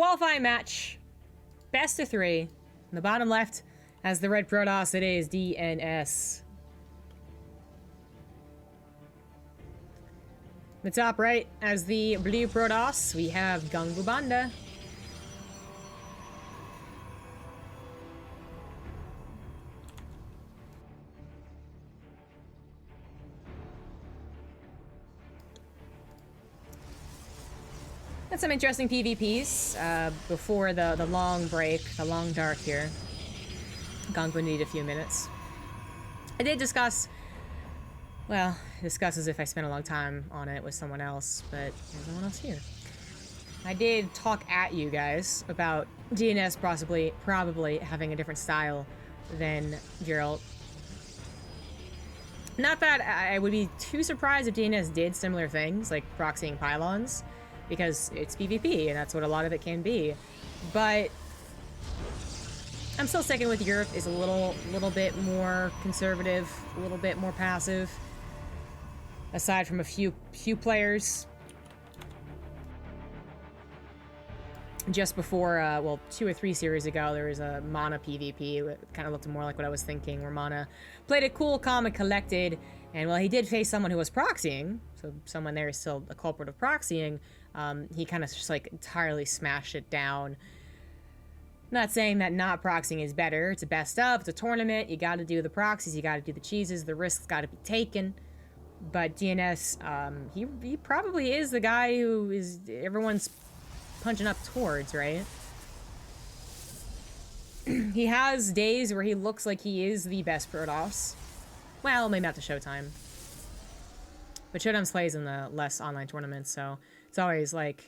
qualifying match. Best of 3. In the bottom left, as the red Protoss, it is DnS. The top right, as the blue Protoss, we have GungFuBanda. Had some interesting PvPs before the long break, the long dark here. GungFu needed a few minutes. I did discuss, well, discuss as if I spent a long time on it with someone else, but there's no one else here. I did talk at you guys about DnS probably having a different style than Geralt. Not that I would be too surprised if DnS did similar things, like proxying pylons, because it's PvP, and that's what a lot of it can be. But I'm still sticking with Europe is a little bit more conservative, a little bit more passive. Aside from a few players. Just before, well, 2 or 3 series ago, there was a Mana PvP. It kind of looked more like what I was thinking, where Mana played it cool, calm, and collected. And while he did face someone who was proxying, so someone there is still a culprit of proxying, he kind of just like entirely smashed it down. Not saying that not proxying is better. It's a best of, it's a tournament. You got to do the proxies, you got to do the cheeses, the risks got to be taken. But DnS, he probably is the guy who is everyone's punching up towards, right? He has days where he looks like he is the best Protoss. Well, maybe not the Showtime. But Showtime's plays in the less online tournaments, so it's always like,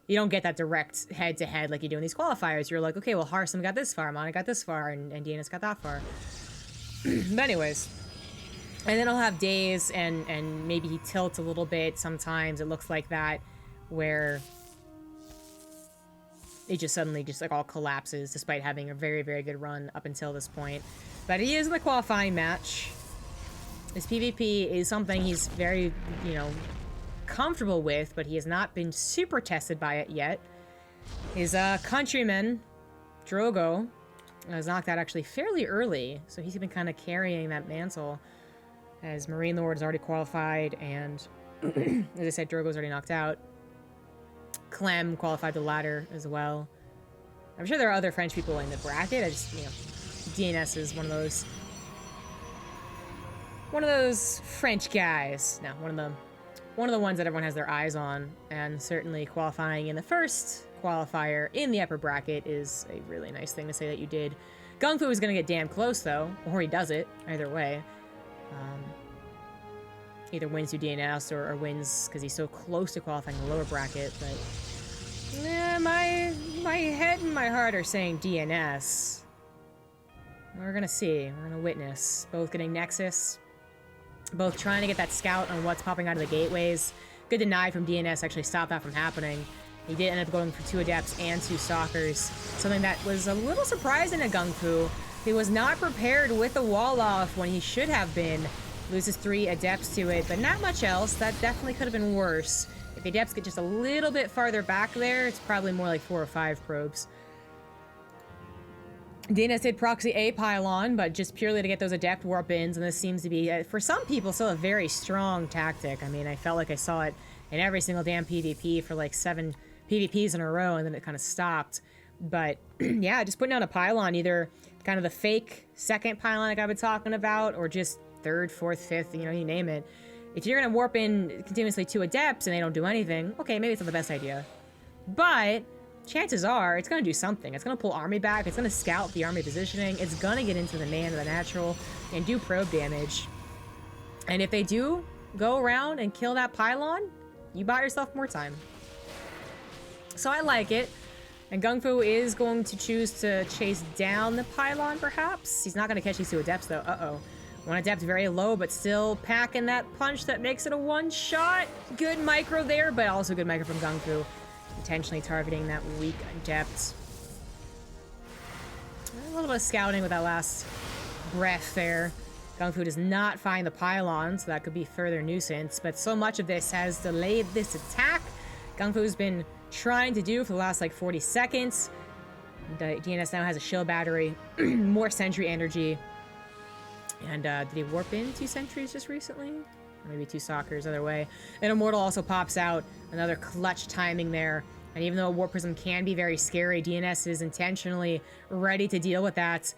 you don't get that direct head-to-head like you do in these qualifiers. You're like, okay, well, Harsum got this far, Mana got this far, and DnS got that far. But anyways. And then I'll have days, and maybe he tilts a little bit sometimes. It looks like that, where it just suddenly just like all collapses, despite having a very, very good run up until this point. But he is in the qualifying match. His PvP is something he's very, you know, comfortable with, but he has not been super tested by it yet. His countryman, Drogo, was knocked out actually fairly early, so he's been kind of carrying that mantle, as Marine Lord is already qualified, and as I said, Drogo's already knocked out. Clem qualified the ladder as well. I'm sure there are other French people in the bracket. I just, you know, DnS is one of those French guys. No, one of the ones that everyone has their eyes on, and certainly qualifying in the first qualifier in the upper bracket is a really nice thing to say that you did. GungFu is going to get damn close, though, or he does it, either way. Either wins through DnS or wins because he's so close to qualifying the lower bracket, but yeah, my head and my heart are saying DnS. We're gonna see. We're gonna witness. Both getting Nexus. Both trying to get that scout on what's popping out of the gateways. Good deny from DnS actually stopped that from happening. He did end up going for 2 Adepts and 2 Stalkers. Something that was a little surprising to GungFu. He was not prepared with the wall off when he should have been. Loses 3 Adepts to it, but not much else. That definitely could have been worse. If the Adepts get just a little bit farther back there, it's probably more like 4 or 5 probes. DnS did proxy a pylon, but just purely to get those Adept warp-ins, and this seems to be, for some people, still a very strong tactic. I mean, I felt like I saw it in every single damn PvP for like 7 PvPs in a row, and then it kind of stopped. But yeah, just putting down a pylon, either kind of the fake second pylon like I've been talking about, or just 3rd, 4th, 5th, you know, you name it. If you're gonna warp in continuously 2 Adepts and they don't do anything, okay, maybe it's not the best idea. But chances are it's gonna do something. It's gonna pull army back, it's gonna scout the army positioning, it's gonna get into the man of the natural and do probe damage. And if they do go around and kill that pylon, you buy yourself more time. So I like it. And GungFu is going to choose to chase down the pylon, perhaps. He's not gonna catch these 2 Adepts though. Uh-oh. 1 Adept very low, but still packing that punch that makes it a one-shot. Good micro there, but also good micro from GungFu. Intentionally targeting that weak Adept. A little bit of scouting with that last breath there. GungFu does not find the pylon, so that could be further nuisance, but so much of this has delayed this attack. GungFu's been trying to do for the last like 40 seconds. The DNS now has a shield battery, more sentry energy. And did he warp in 2 sentries just recently? Or maybe 2 sockers, either way. And Immortal also pops out, another clutch timing there. And even though Warp Prism can be very scary, DNS is intentionally ready to deal with that.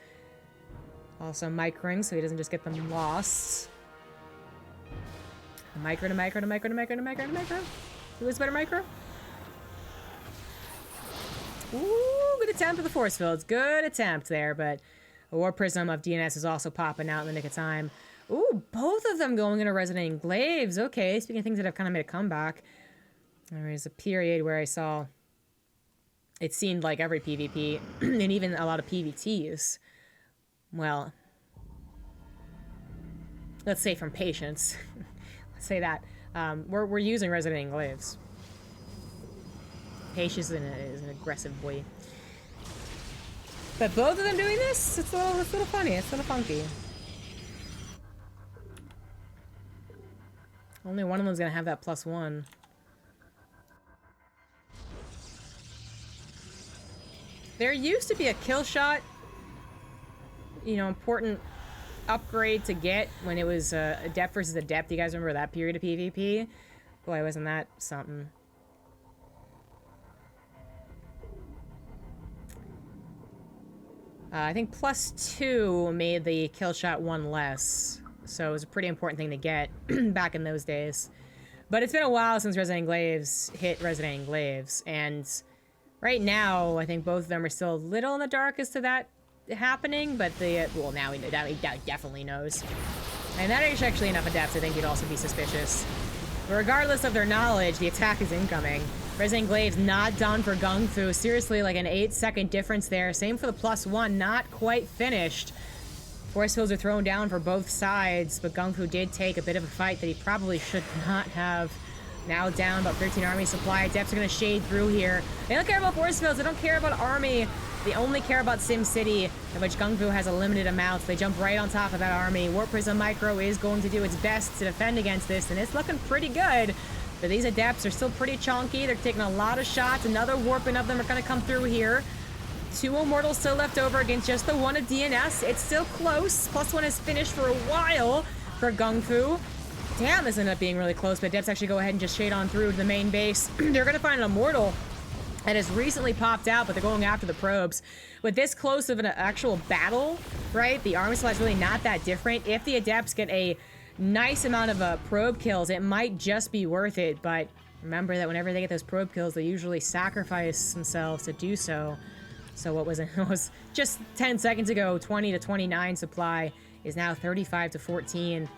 Also microing, so he doesn't just get them lost. Micro to micro to micro to micro to micro to micro. Who is better micro? Ooh, good attempt at the force fields. Good attempt there, but a Warp Prism of DNS is also popping out in the nick of time. Ooh, both of them going into Resonating Glaives. Okay, speaking of things that have kind of made a comeback. There was a period where I saw it seemed like every PvP and even a lot of PvTs. Well, let's say from patience. Let's say that. We're using Resonating Glaives. Patience is an aggressive boy. But both of them doing this, it's a little funny. It's a little funky. Only one of them's gonna have that +1. There used to be a kill shot, you know, important upgrade to get when it was Adept versus Adept. You guys remember that period of PvP? Boy, wasn't that something. I think +2 made the kill shot 1 less. So it was a pretty important thing to get back in those days. But it's been a while since Resonating Glaives hit Resonating Glaives. And right now, I think both of them are still a little in the dark as to that happening. But well, now he definitely knows. And that is actually enough Adepts, I think you'd also be suspicious. But regardless of their knowledge, the attack is incoming. Resonating Glaives not done for GungFu. Seriously, like an 8-second difference there. Same for the +1, not quite finished. Force fields are thrown down for both sides, but GungFu did take a bit of a fight that he probably should not have. Now down about 13 army supply. Adepts are going to shade through here. They don't care about force fields. They don't care about army. They only care about SimCity, in which GungFu has a limited amount. They jump right on top of that army. Warp Prism Micro is going to do its best to defend against this, and it's looking pretty good. But these Adepts are still pretty chunky. They're taking a lot of shots. Another warping of them are going to come through here. 2 Immortals still left over against just the 1 of DNS. It's still close. +1 is finished for a while for GungFu. Damn, this ended up being really close, but Adepts actually go ahead and just shade on through to the main base. They're going to find an Immortal that has recently popped out, but they're going after the probes. With this close of an actual battle, right, the army supply is really not that different. If the Adepts get a nice amount of probe kills, it might just be worth it, but remember that whenever they get those probe kills, they usually sacrifice themselves to do so. So what was it? It was just 10 seconds ago, 20 to 29 supply is now 35 to 14,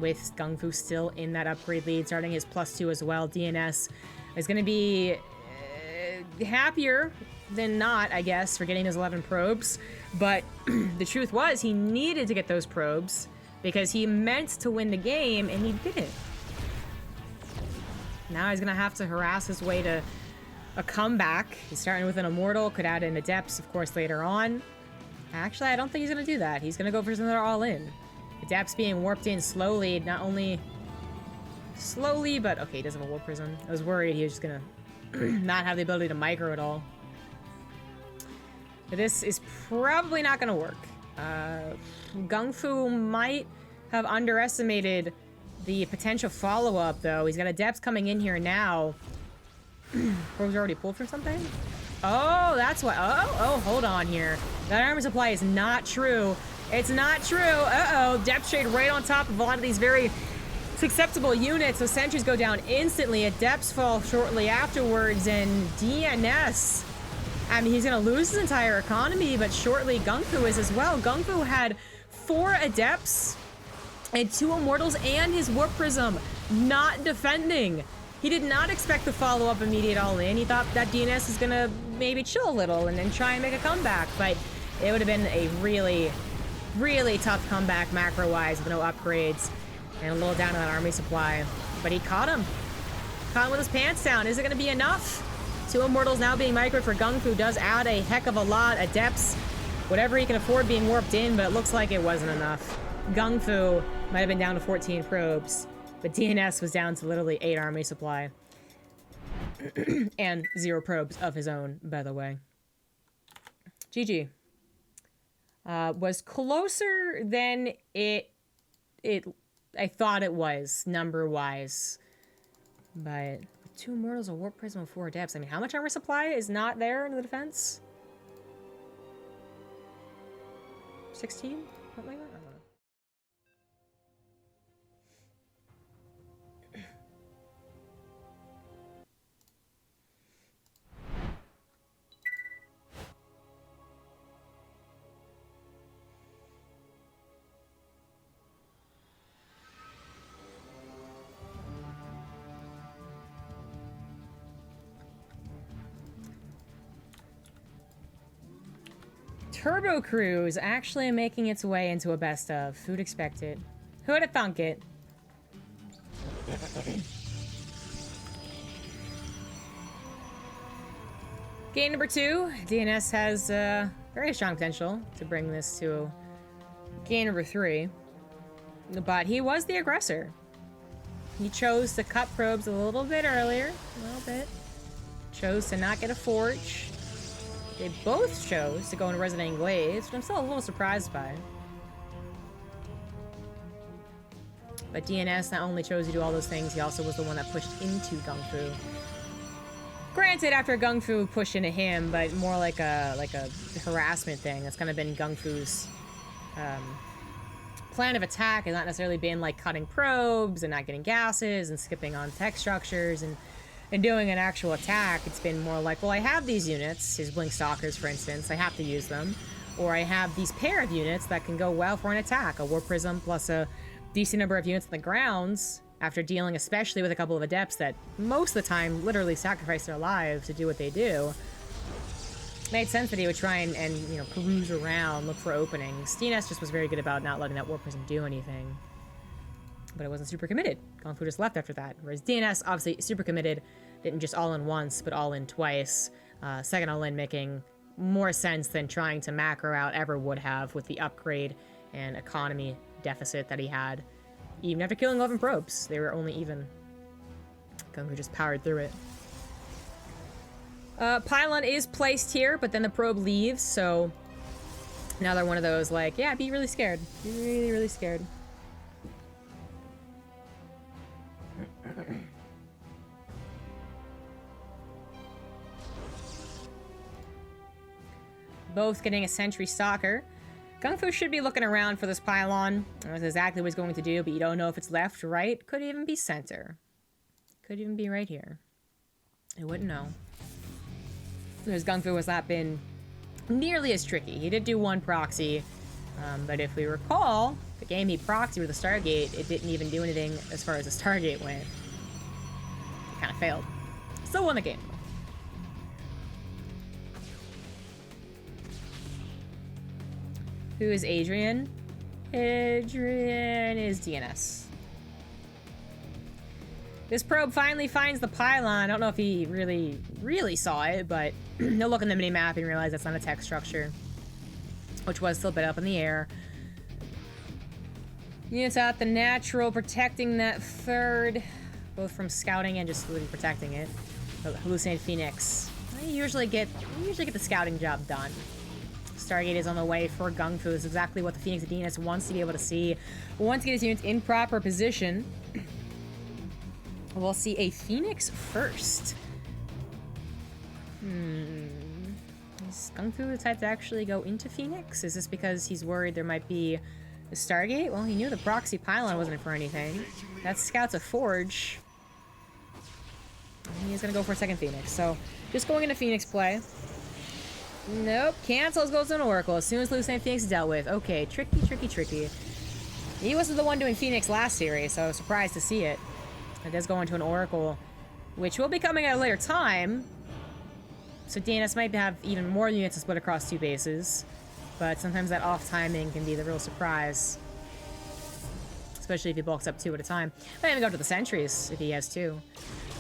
with GungFu still in that upgrade lead, starting his +2 as well. DNS is going to be happier than not, I guess, for getting those 11 probes. But the truth was, he needed to get those probes because he meant to win the game, and he didn't. Now he's going to have to harass his way to a comeback. He's starting with an Immortal, could add in Adepts, of course, later on. Actually, I don't think he's going to do that. He's going to go for another all-in. Adepts being warped in slowly, not only slowly, but okay, he does have a Warp Prism. I was worried he was just going to not have the ability to micro at all. But this is probably not going to work. GungFu might have underestimated the potential follow-up, though. He's got Adepts coming in here now. Probes already pulled from something? Oh, that's why. Oh, hold on here. That armor supply is not true. It's not true. Uh-oh. Depth shade right on top of a lot of these very susceptible units. So sentries go down instantly. Adepts fall shortly afterwards. And DNS, I mean, he's going to lose his entire economy, but shortly GungFu is as well. GungFu had 4 Adepts and 2 Immortals and his Warp Prism not defending. He did not expect the follow-up immediate all-in. He thought that DNS was going to maybe chill a little and then try and make a comeback, but it would have been a really, really tough comeback macro-wise with no upgrades and a little down on that army supply. But he caught him. Caught him with his pants down. Is it going to be enough? 2 Immortals now being microed for GungFu does add a heck of a lot. Adepts, whatever he can afford being warped in, but it looks like it wasn't enough. GungFu might have been down to 14 probes. But DNS was down to literally 8 army supply. And 0 probes of his own, by the way. GG. Was closer than I thought it was, number-wise. But 2 Immortals, a Warp Prism, and 4 Adepts. I mean, how much armor supply is not there in the defense? 16? Something like that? I don't know. Turbo Cruise actually making its way into a best of. Who'd expect it? Who'd have thunk it? Game number 2. DnS has very strong potential to bring this to game number 3. But he was the aggressor. He chose to cut probes a little bit earlier. A little bit. Chose to not get a forge. They both chose to go into Resonating Glaives, which I'm still a little surprised by. But DnS not only chose to do all those things, he also was the one that pushed into GungFu. Granted, after GungFu pushed into him, but more like a harassment thing. That's kind of been GungFu's plan of attack. Has not necessarily been like cutting probes and not getting gases and skipping on tech structures and doing an actual attack. It's been more like, well, I have these units, his Blink Stalkers, for instance, I have to use them. Or I have these pair of units that can go well for an attack, a Warp Prism plus a decent number of units on the grounds, after dealing especially with a couple of Adepts that most of the time literally sacrifice their lives to do what they do. Made sense that he would try and you know, peruse around, look for openings. DnS just was very good about not letting that Warp Prism do anything. But it wasn't super committed. GungFu just left after that. Whereas DnS, obviously super committed, didn't just all in once, but all in twice. Second all in making more sense than trying to macro out ever would have with the upgrade and economy deficit that he had. Even after killing 11 probes, they were only even. GungFu just powered through it. Pylon is placed here, but then the probe leaves, so now they're one of those like, yeah, be really scared. Be really, really scared. Both getting a Sentry Stalker. GungFu should be looking around for this pylon. That's exactly what he's going to do, but you don't know if it's left, right. Could even be center. Could even be right here. I wouldn't know. Because GungFu has not been nearly as tricky. He did do one proxy, but if we recall, the game he proxied with the Stargate, it didn't even do anything as far as the Stargate went. It kind of failed. Still won the game. Who is Adrian? Adrian is DnS. This probe finally finds the pylon. I don't know if he really saw it, but he'll look in the minimap and realize that's not a tech structure, which was still a bit up in the air. Units out the natural, protecting that third, both from scouting and just really protecting it. The Hallucinated Phoenix. I usually get the scouting job done. Stargate is on the way for GungFu. This is exactly what the Phoenix of DnS wants to be able to see. Wants to get his units in proper position. We'll see a Phoenix first. Is GungFu the type to actually go into Phoenix? Is this because he's worried there might be a Stargate? Well, he knew the proxy pylon wasn't for anything. That scouts a forge. He's gonna go for a second Phoenix. So, just going into Phoenix play. Nope, cancels, goes to an Oracle as soon as Hallucinated Phoenix is dealt with. Okay, tricky, tricky, tricky. He wasn't the one doing Phoenix last series, so I was surprised to see it. It does go into an Oracle, which will be coming at a later time. So DnS might have even more units to split across 2 bases. But sometimes that off timing can be the real surprise. Especially if he bulks up 2 at a time. Might even go to the sentries if he has 2.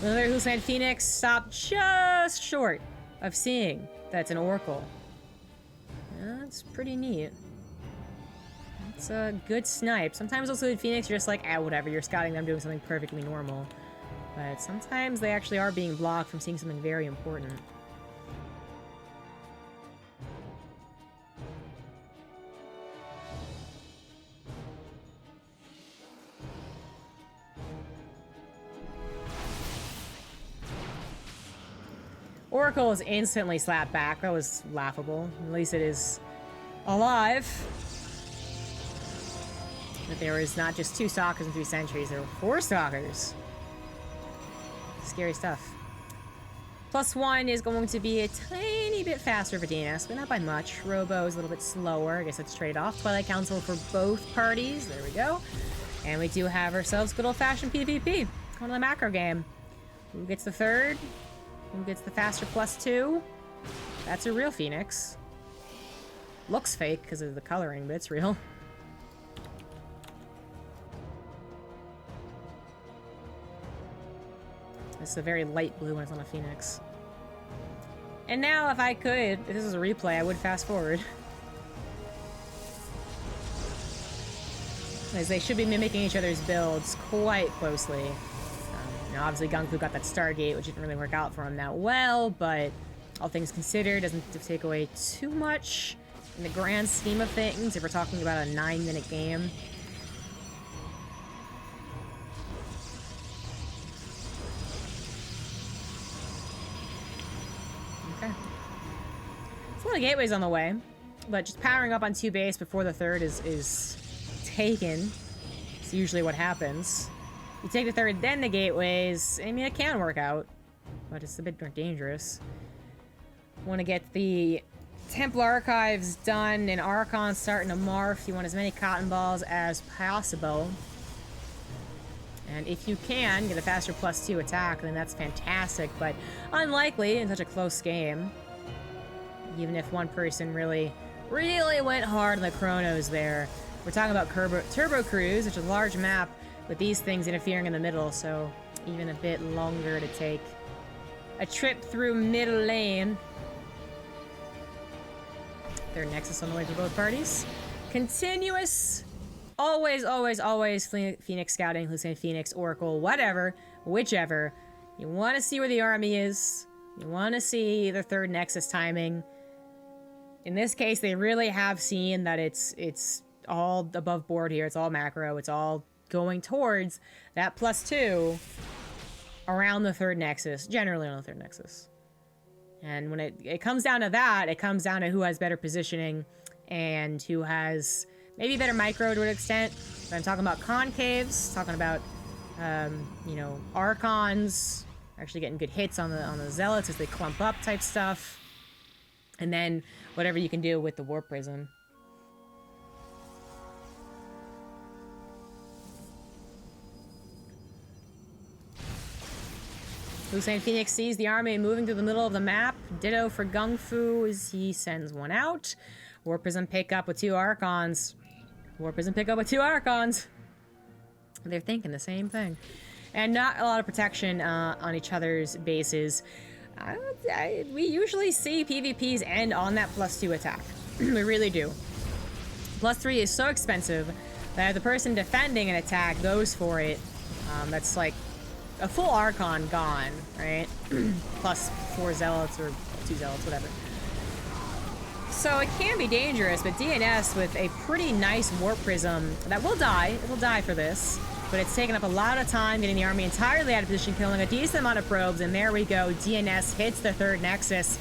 Another Hallucinated Phoenix stopped just short of seeing that's an Oracle. That's pretty neat. It's a good snipe. Sometimes also in Phoenix, you're just like, ah, whatever, you're scouting them doing something perfectly normal. But sometimes they actually are being blocked from seeing something very important. Oracle is instantly slapped back. That was laughable. At least it is alive. But there was not just 2 stalkers and 3 sentries. There were 4 stalkers. Scary stuff. +1 is going to be a tiny bit faster for DnS, but not by much. Robo is a little bit slower. I guess that's trade-off. Twilight Council for both parties. There we go. And we do have ourselves good old-fashioned PvP. Going to the macro game. Who gets the third? Who gets the faster +2? That's a real Phoenix. Looks fake because of the coloring, but it's real. It's a very light blue when it's on a Phoenix. And now, if I could, if this was a replay, I would fast forward. As they should be mimicking each other's builds quite closely. Now, obviously, GungFu got that Stargate, which didn't really work out for him that well, but all things considered, doesn't take away too much in the grand scheme of things if we're talking about a 9-minute game. Okay. It's a lot of gateways on the way, but just powering up on 2 base before the third is taken. It's usually what happens. You take the third, then the gateways. I mean, it can work out, but it's a bit more dangerous. Want to get the Temple Archives done and Archon starting to morph. You want as many cotton balls as possible. And if you can get a faster +2 attack, then that's fantastic, but unlikely in such a close game. Even if one person really went hard on the chronos there. We're talking about Turbo Cruise, which is a large map with these things interfering in the middle, so even a bit longer to take a trip through middle lane. Third Nexus on the way for both parties. Continuous, always Phoenix scouting, Hussein Phoenix, Oracle, whatever, whichever. You want to see where the army is. You want to see the third Nexus timing. In this case, they really have seen that it's all above board here. It's all macro. It's all going towards that +2 around the third Nexus, generally on the third Nexus. And when it comes down to that, it comes down to who has better positioning and who has maybe better micro to an extent. But I'm talking about concaves, talking about, you know, Archons, actually getting good hits on the Zealots as they clump up type stuff. And then whatever you can do with the Warp Prism. Hussein Phoenix sees the army moving through the middle of the map. Ditto for GungFu as he sends one out. Warp Prism pick up with 2 Archons. Warp Prism pick up with 2 Archons. They're thinking the same thing. And not a lot of protection on each other's bases. We usually see PvPs end on that +2 attack. We really do. +3 is so expensive that if the person defending an attack goes for it, that's like a full Archon gone, right? Plus 4 Zealots or 2 Zealots, whatever. So it can be dangerous, but DnS with a pretty nice Warp Prism that will die. It will die for this, but it's taken up a lot of time getting the army entirely out of position, killing a decent amount of probes, and there we go. DnS hits the third Nexus,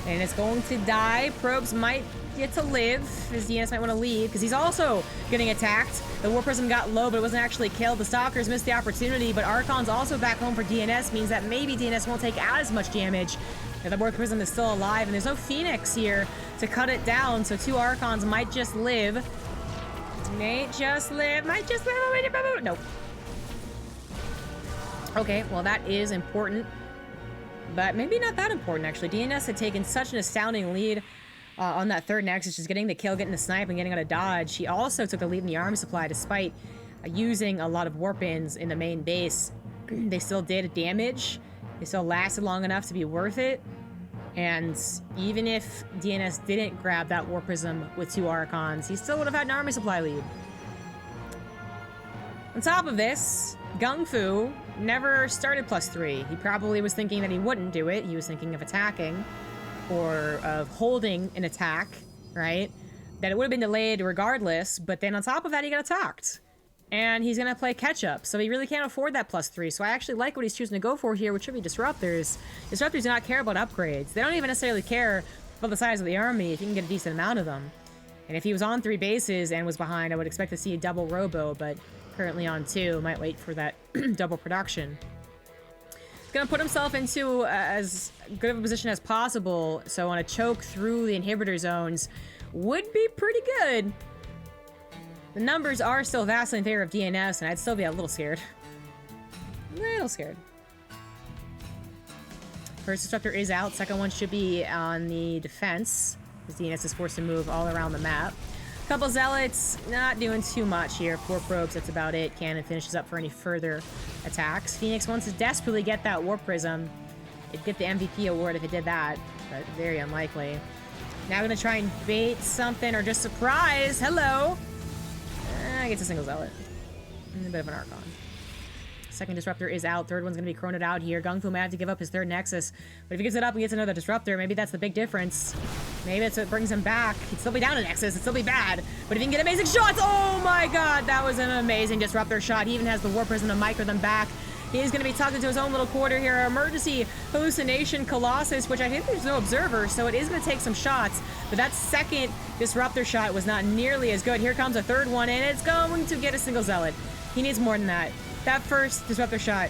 and it's going to die. Probes might get to live, as DnS might want to leave, because he's also getting attacked. The Warp Prism got low, but it wasn't actually killed. The Stalkers missed the opportunity, but Archon's also back home for DnS, means that maybe DnS won't take as much damage. And the Warp Prism is still alive, and there's no Phoenix here to cut it down, so 2 Archons might just live. Might just live. Nope. Okay, well that is important, but maybe not that important, actually. DnS had taken such an astounding lead on that third Nexus, just getting the kill, getting the snipe, and getting out of dodge. He also took the lead in the army supply, despite using a lot of warp-ins in the main base. They still did damage. They still lasted long enough to be worth it. And even if DnS didn't grab that Warp Prism with 2 Archons, he still would have had an army supply lead. On top of this, GungFu never started +3. He probably was thinking that he wouldn't do it. He was thinking of attacking or of holding an attack, right? That it would have been delayed regardless, but then on top of that, he got attacked. And he's gonna play catch-up, so he really can't afford that +3. So I actually like what he's choosing to go for here, which should be Disruptors. Disruptors do not care about upgrades. They don't even necessarily care about the size of the army if you can get a decent amount of them. And if he was on 3 bases and was behind, I would expect to see a double robo, but currently on 2, might wait for that double production. Gonna put himself into as good of a position as possible, so on a choke through the inhibitor zones would be pretty good. The numbers are still vastly in favor of DNS, and I'd still be a little scared. A little scared. First Disruptor is out, second one should be on the defense, as DNS is forced to move all around the map. Couple Zealots, not doing too much here. 4 probes, that's about it. Cannon finishes up for any further attacks. Phoenix wants to desperately get that Warp Prism. It'd get the MVP award if it did that, but very unlikely. Now gonna try and bait something or just surprise. Hello! Gets a single Zealot. And a bit of an Archon. Second Disruptor is out. Third one's gonna be chroned out here. GungFu might have to give up his third Nexus. But if he gives it up and gets another Disruptor, maybe that's the big difference. Maybe that's what brings him back. He'd still be down a Nexus. It'd still be bad. But if he can get amazing shots, oh my god, that was an amazing Disruptor shot. He even has the Warp Prism to micro them back. He is going to be tucked into his own little quarter here. Emergency Hallucination Colossus, which I think there's no observer, so it is going to take some shots. But that second Disruptor shot was not nearly as good. Here comes a third one, and it's going to get a single Zealot. He needs more than that. That first Disruptor shot,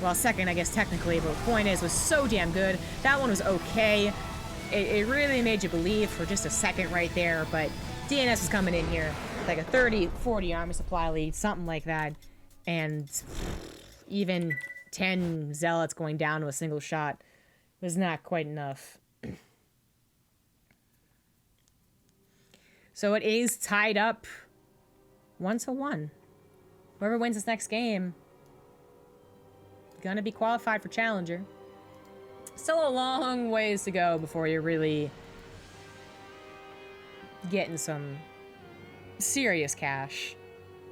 well, second, I guess, technically, but the point is, was so damn good. That one was okay. It really made you believe for just a second right there, but DNS is coming in here. Like a 30, 40 armor supply lead, something like that. And even 10 Zealots going down to a single shot was not quite enough. So it is tied up 1-1. Whoever wins this next game gonna be qualified for Challenger. Still a long ways to go before you're really getting some serious cash,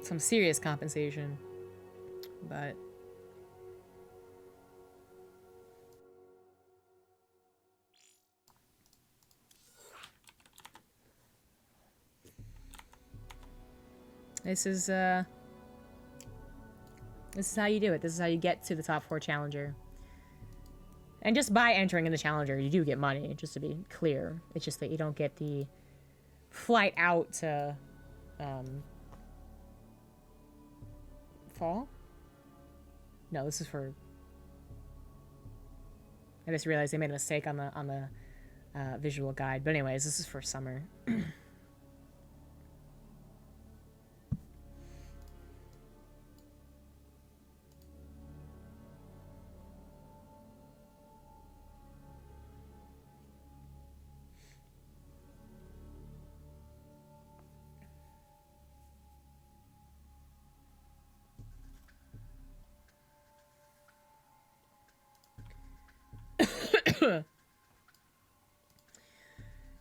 some serious compensation, but this is how you do it. This is how you get to the top 4 Challenger. And just by entering in the Challenger, you do get money, just to be clear. It's just that you don't get the flight out to fall? No, this is for... I just realized they made a mistake on the visual guide. But anyways, this is for summer.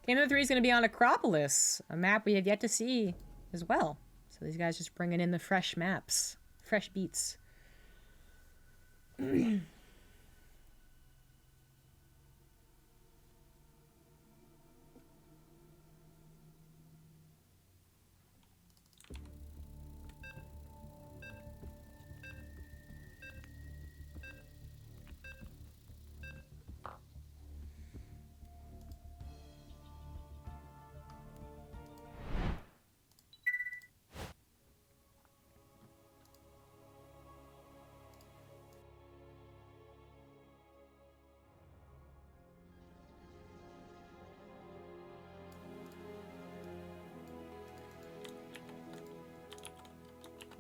Game number 3 is going to be on Acropolis, a map we have yet to see as well. So these guys just bringing in the fresh maps, fresh beats.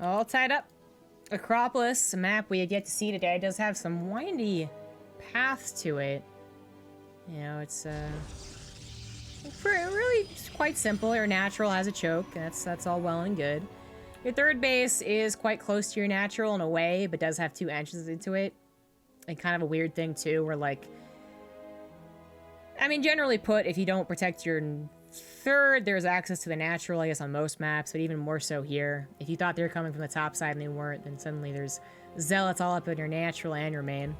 All tied up. Acropolis, a map we had yet to see today, does have some windy paths to it. You know, it's really quite simple. Your natural has a choke, and that's all well and good. Your third base is quite close to your natural in a way, but does have 2 entrances into it. And kind of a weird thing too, where like, I mean, generally put, if you don't protect your third, there's access to the natural, I guess, on most maps, but even more so here. If you thought they were coming from the top side and they weren't, then suddenly there's zealots all up in your natural and your main.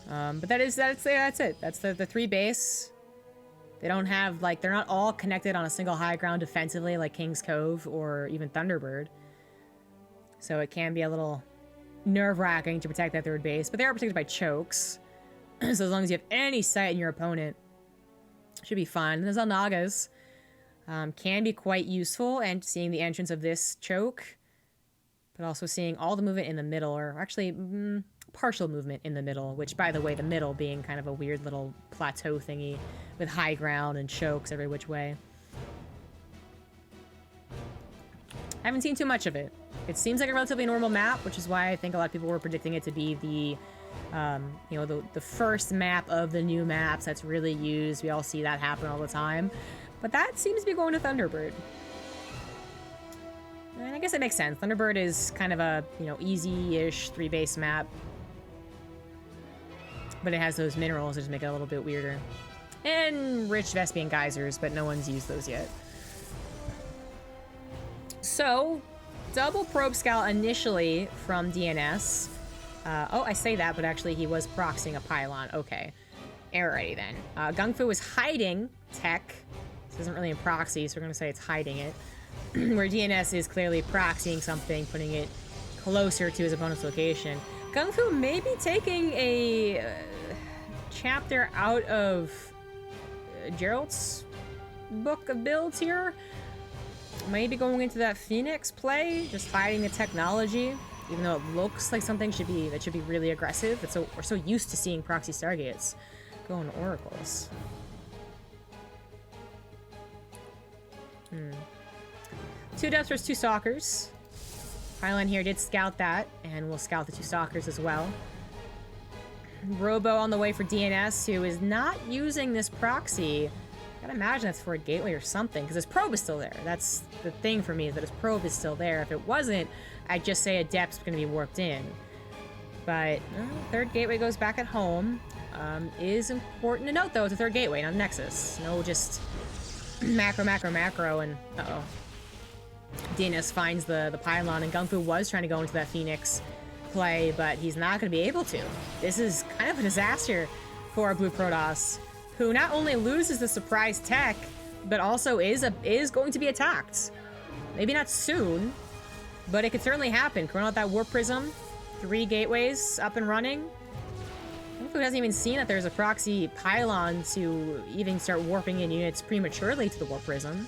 But that's it. That's the 3 base. They don't have, like, they're not all connected on a single high ground defensively like King's Cove or even Thunderbird. So it can be a little nerve-wracking to protect that 3rd base, but they are protected by chokes. So as long as you have any sight in your opponent, should be fine. And the Zelnagas can be quite useful, and seeing the entrance of this choke, but also seeing all the movement in the middle, or actually partial movement in the middle, which, by the way, the middle being kind of a weird little plateau thingy with high ground and chokes every which way. I haven't seen too much of it. It seems like a relatively normal map, which is why I think a lot of people were predicting it to be the you know, the first map of the new maps that's really used. We all see that happen all the time. But that seems to be going to Thunderbird. And I guess it makes sense. Thunderbird is kind of a, you know, easy-ish 3 base map. But it has those minerals that just make it a little bit weirder. And rich Vespian geysers, but no one's used those yet. So, double probe scout initially from DnS. Oh, I say that, but actually he was proxying a pylon. Okay. Alrighty then. GungFu was hiding tech. This isn't really a proxy, so we're going to say it's hiding it. Where DnS is clearly proxying something, putting it closer to his opponent's location. GungFu may be taking a chapter out of Gerald's book of builds here. Maybe going into that Phoenix play, just hiding the technology. Even though it looks like something should be really aggressive. We're so used to seeing proxy Stargates going to oracles. 2 depths versus 2 stalkers. Pylon here did scout that, and we'll scout the 2 stalkers as well. Robo on the way for DnS, who is not using this proxy. I gotta imagine that's for a gateway or something, because his probe is still there. That's the thing for me, is that his probe is still there. If it wasn't, I'd just say a depth's gonna be warped in. But 3rd gateway goes back at home. Is important to note, though, it's a 3rd gateway, not a Nexus. No just macro, and uh-oh. DnS finds the pylon, and GungFu was trying to go into that Phoenix play, but he's not gonna be able to. This is kind of a disaster for Blue Protoss, who not only loses the surprise tech, but also is going to be attacked. Maybe not soon, but it could certainly happen. Corona out that Warp Prism, 3 gateways up and running. Hopefully hasn't even seen that there's a proxy pylon to even start warping in units prematurely to the Warp Prism.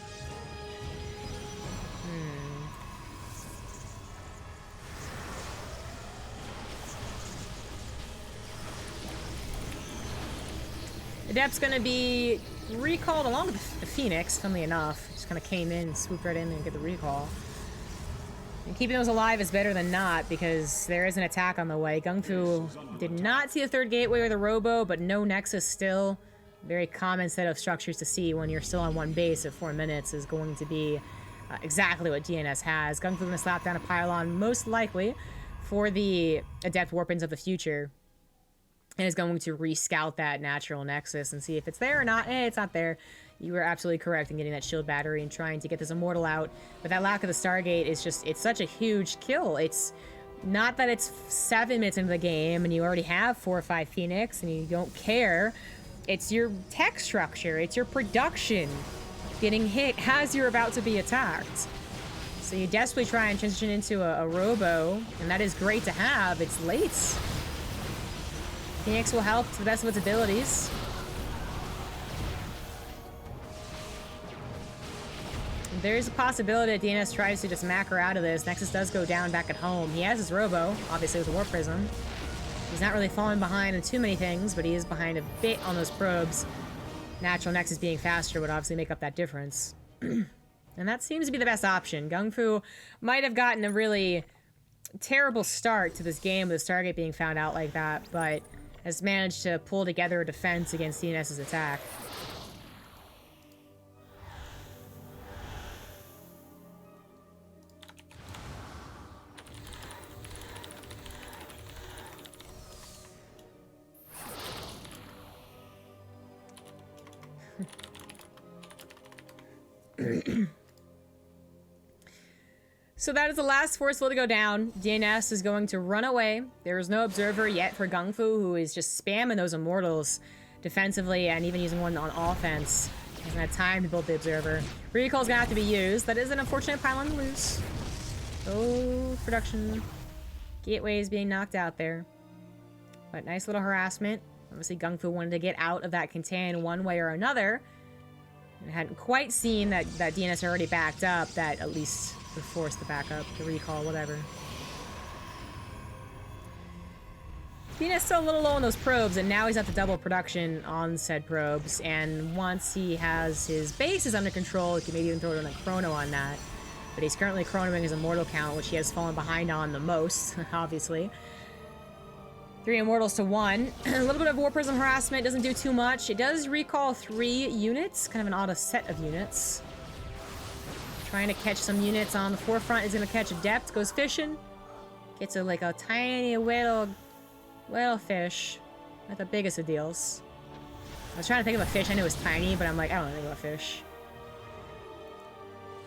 The Depth's gonna be recalled along with the Phoenix, funnily enough. Just kind of came in, swooped right in and get the recall. And keeping those alive is better than not, because there is an attack on the way. GungFu did not see a 3rd gateway or the Robo, but no Nexus still. Very common set of structures to see when you're still on 1 base at 4 minutes is going to be exactly what DnS has. GungFu gonna slap down a pylon, most likely, for the Adept Warpins of the future. And is going to re-scout that natural Nexus and see if it's there or not. It's not there. You were absolutely correct in getting that shield battery and trying to get this Immortal out. But that lack of the Stargate is just, it's such a huge kill. It's not that it's 7 minutes into the game and you already have 4 or 5 Phoenix and you don't care. It's your tech structure. It's your production getting hit as you're about to be attacked. So you desperately try and transition into a Robo, and that is great to have. It's late. Phoenix will help to the best of its abilities. There's a possibility that DnS tries to just macro out of this. Nexus does go down back at home. He has his Robo, obviously with a Warp Prism. He's not really falling behind on too many things, but he is behind a bit on those probes. Natural Nexus being faster would obviously make up that difference. And that seems to be the best option. GungFu might have gotten a really terrible start to this game with the Stargate being found out like that, but has managed to pull together a defense against DnS's attack. So that is the last force field to go down. DnS is going to run away. There is no observer yet for GungFu, who is just spamming those immortals defensively and even using one on offense. Hasn't had time to build the observer. Recall's gonna have to be used. That is an unfortunate pylon to lose. Oh, production. Gateway is being knocked out there. But nice little harassment. Obviously, GungFu wanted to get out of that contain one way or another. And hadn't quite seen that DnS had already backed up. That at least would force the backup, the recall, whatever. DnS still a little low on those probes, and now he's at the double production on said probes. And once he has his bases under control, he can maybe even throw in a chrono on that. But he's currently chronoing his immortal count, which he has fallen behind on the most, obviously. 3 immortals to 1. A little bit of War Prism harassment, doesn't do too much. It does recall 3 units, kind of an auto set of units. Trying to catch some units on the forefront. Is going to catch a depth, goes fishing. Gets like a tiny little fish. Not the biggest of deals. I was trying to think of a fish. I knew it was tiny, but I'm like, I don't think of a fish.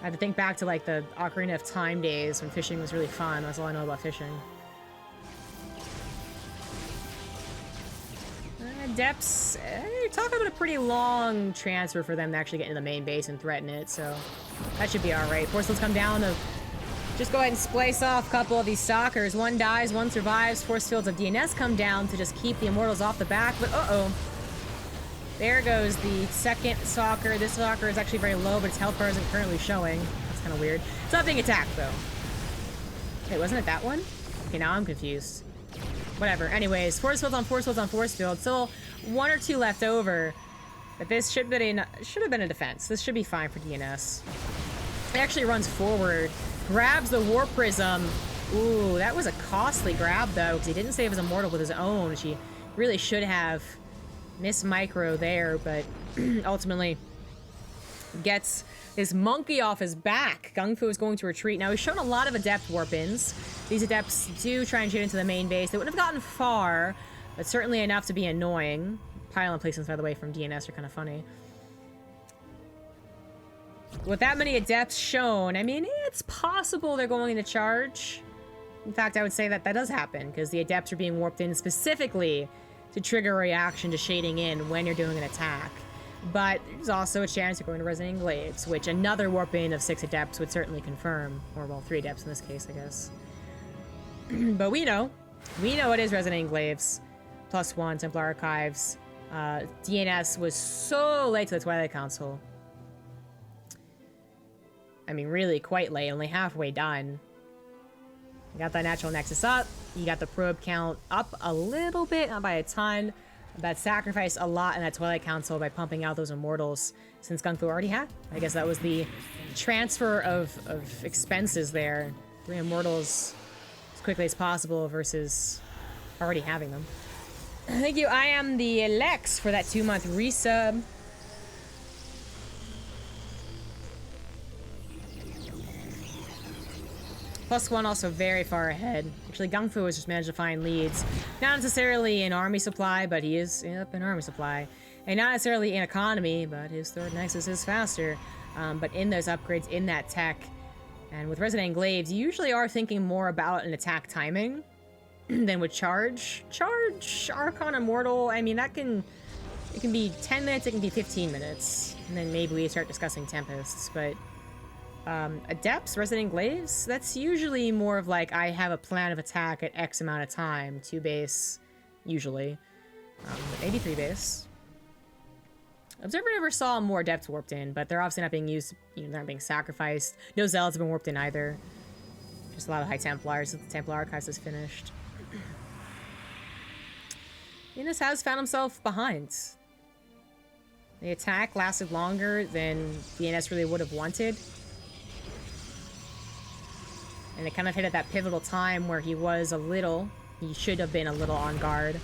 I had to think back to like the Ocarina of Time days when fishing was really fun. That's all I know about fishing. Depths, talk about a pretty long transfer for them to actually get into the main base and threaten it, so that should be alright. Force fields come down to just go ahead and splice off a couple of these stalkers. One dies, one survives. Force fields of DnS come down to just keep the immortals off the back, but uh-oh. There goes the second stalker. This stalker is actually very low, but its health bar isn't currently showing. That's kind of weird. It's not being attacked, though. Wait, wasn't it that one? Okay, now I'm confused. Whatever. Anyways, force fields on force fields on force field. Still 1 or 2 left over. But this should have been a defense. This should be fine for DnS. It actually runs forward, grabs the War Prism. Ooh, that was a costly grab, though, because he didn't save his immortal with his own, which he really should have. Miss micro there, but ultimately gets his monkey off his back. GungFu is going to retreat. Now, he's shown a lot of adept warp-ins. These adepts do try and shoot into the main base. They wouldn't have gotten far, but certainly enough to be annoying. Pylon placements, by the way, from DnS are kind of funny. With that many adepts shown, I mean, it's possible they're going to charge. In fact, I would say that that does happen, because the adepts are being warped in specifically to trigger a reaction to shading in when you're doing an attack. But there's also a chance you're going to Resonating Glaives, which another warp in of 6 adepts would certainly confirm. Or, well, 3 adepts in this case, I guess. But we know it is Resonating Glaives. +1, Templar Archives. DnS was so late to the Twilight Council. I mean, really quite late, only halfway done. You got that Natural Nexus up. You got the probe count up a little bit, not by a ton. That sacrificed a lot in that Twilight Council by pumping out those immortals, since GungFu already had. I guess that was the transfer of expenses there. 3 immortals as quickly as possible versus already having them. Thank you. I am the Lex for that 2-month resub. +1 also very far ahead. Actually, GungFu has just managed to find leads. Not necessarily in army supply, but he is up in army supply. And not necessarily in economy, but his 3rd Nexus is faster. But in those upgrades, in that tech. And with Resonating Glaives, you usually are thinking more about an attack timing than with charge. Charge, Archon Immortal, I mean, it can be 10 minutes, it can be 15 minutes. And then maybe we start discussing Tempests, but Adepts, Resonating Glaives, that's usually more of like, I have a plan of attack at X amount of time, 2 base, usually. Maybe 3 base. Observer never saw more Adepts warped in, but they're obviously not being used, you know, they're not being sacrificed. No Zealots have been warped in either. Just a lot of High Templars, the Templar Archives is finished. Venus has found himself behind. The attack lasted longer than DnS really would have wanted. And it kind of hit at that pivotal time where he should have been a little on guard.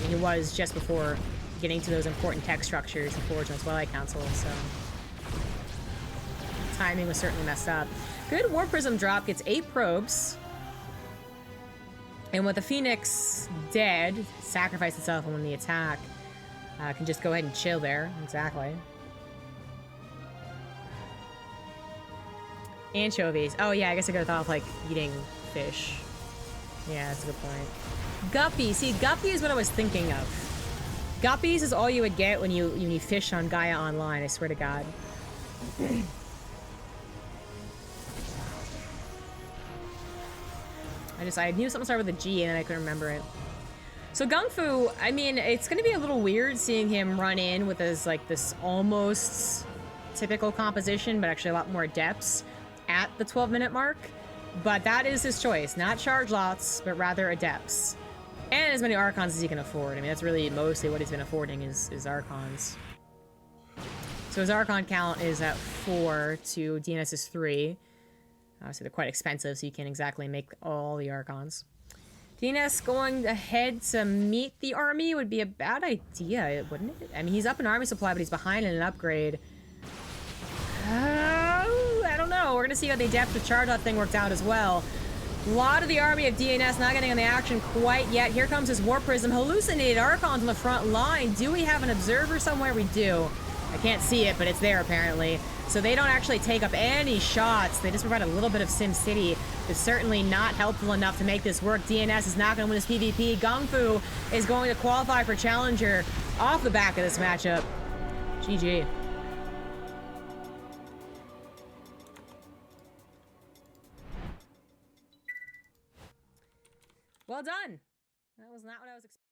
And he was just before getting to those important tech structures, the Forge and Twilight Council, so timing was certainly messed up. Good War Prism drop, gets 8 probes. And with the Phoenix dead, sacrificed itself and won the attack, can just go ahead and chill there. Exactly. Anchovies. Oh, yeah, I guess I could have thought of, like, eating fish. Yeah, that's a good point. Guppies. See, guppies is what I was thinking of. Guppies is all you would get when you fish on Gaia Online, I swear to God. I knew something started with a G and then I couldn't remember it. So GungFu, I mean, it's going to be a little weird seeing him run in with his, like, this almost typical composition, but actually a lot more depths at the 12-minute mark. But that is his choice. Not charge lots, but rather adepts. And as many Archons as he can afford. I mean, that's really mostly what he's been affording is Archons. So his Archon count is at 4 to DNS is 3. Obviously, they're quite expensive, so you can't exactly make all the Archons. DNS going ahead to meet the army would be a bad idea, wouldn't it? I mean, he's up in army supply, but he's behind in an upgrade. I don't know. We're going to see how the depth of charge out thing worked out as well. A lot of the army of DNS not getting on the action quite yet. Here comes his War Prism. Hallucinated Archons on the front line. Do we have an observer somewhere? We do. I can't see it, but it's there apparently. So they don't actually take up any shots. They just provide a little bit of SimCity. It's certainly not helpful enough to make this work. DNS is not going to win this PvP. GungFu is going to qualify for Challenger off the back of this matchup. GG. Well done. That was not what I was expecting.